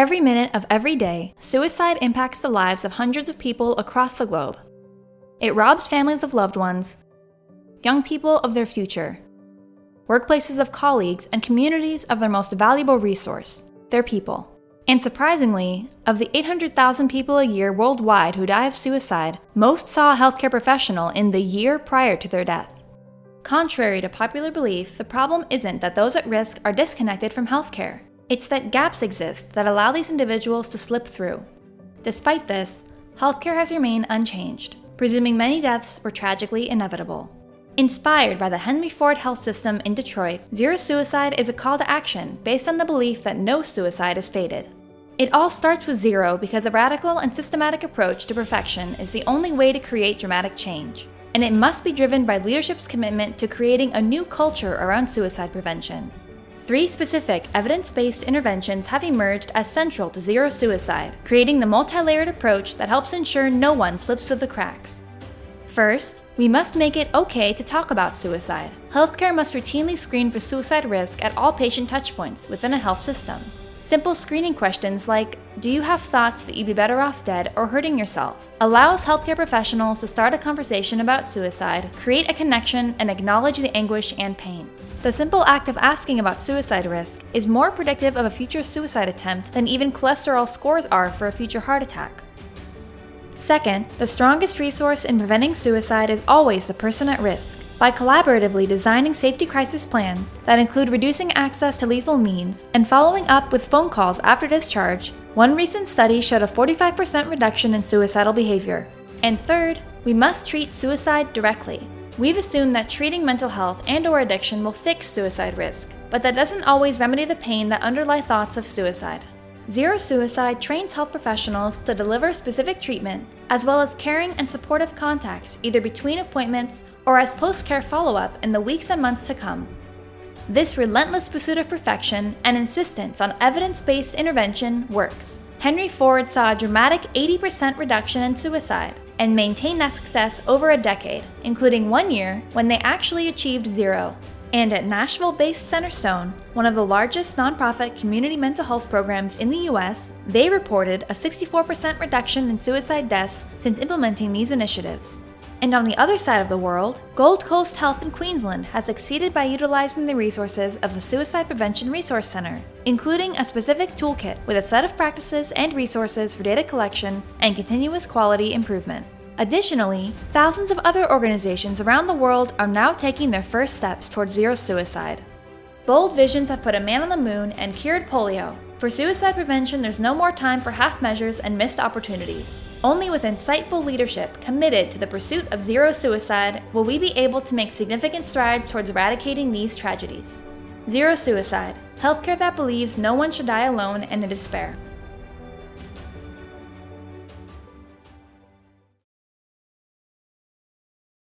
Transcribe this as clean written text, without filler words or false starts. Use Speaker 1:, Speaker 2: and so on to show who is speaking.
Speaker 1: Every minute of every day, suicide impacts the lives of hundreds of people across the globe. It robs families of loved ones, young people of their future, workplaces of colleagues, and communities of their most valuable resource, their people. And surprisingly, of the 800,000 people a year worldwide who die of suicide, most saw a healthcare professional in the year prior to their death. Contrary to popular belief, the problem isn't that those at risk are disconnected from healthcare. It's that gaps exist that allow these individuals to slip through. Despite this, healthcare has remained unchanged, presuming many deaths were tragically inevitable. Inspired by the Henry Ford Health System in Detroit, Zero Suicide is a call to action based on the belief that no suicide is fated. It all starts with zero because a radical and systematic approach to perfection is the only way to create dramatic change, and it must be driven by leadership's commitment to creating a new culture around suicide prevention. 3 specific evidence-based interventions have emerged as central to Zero Suicide, creating the multi-layered approach that helps ensure no one slips through the cracks. First, we must make it okay to talk about suicide. Healthcare must routinely screen for suicide risk at all patient touchpoints within a health system. Simple screening questions like, "Do you have thoughts that you'd be better off dead or hurting yourself?" allows healthcare professionals to start a conversation about suicide, create a connection, and acknowledge the anguish and pain. The simple act of asking about suicide risk is more predictive of a future suicide attempt than even cholesterol scores are for a future heart attack. Second, the strongest resource in preventing suicide is always the person at risk. By collaboratively designing safety crisis plans that include reducing access to lethal means and following up with phone calls after discharge, one recent study showed a 45% reduction in suicidal behavior. And third, we must treat suicide directly. We've assumed that treating mental health and/or addiction will fix suicide risk, but that doesn't always remedy the pain that underlie thoughts of suicide. Zero Suicide trains health professionals to deliver specific treatment, as well as caring and supportive contacts either between appointments or as post-care follow-up in the weeks and months to come. This relentless pursuit of perfection and insistence on evidence-based intervention works. Henry Ford saw a dramatic 80% reduction in suicide and maintained that success over a decade, including 1 year when they actually achieved zero. And at Nashville-based Centerstone, one of the largest nonprofit community mental health programs in the US, they reported a 64% reduction in suicide deaths since implementing these initiatives. And on the other side of the world, Gold Coast Health in Queensland has succeeded by utilizing the resources of the Suicide Prevention Resource Center, including a specific toolkit with a set of practices and resources for data collection and continuous quality improvement. Additionally, thousands of other organizations around the world are now taking their first steps towards zero suicide. Bold visions have put a man on the moon and cured polio. For suicide prevention, there's no more time for half measures and missed opportunities. Only with insightful leadership committed to the pursuit of zero suicide will we be able to make significant strides towards eradicating these tragedies. Zero Suicide, healthcare that believes no one should die alone and in despair.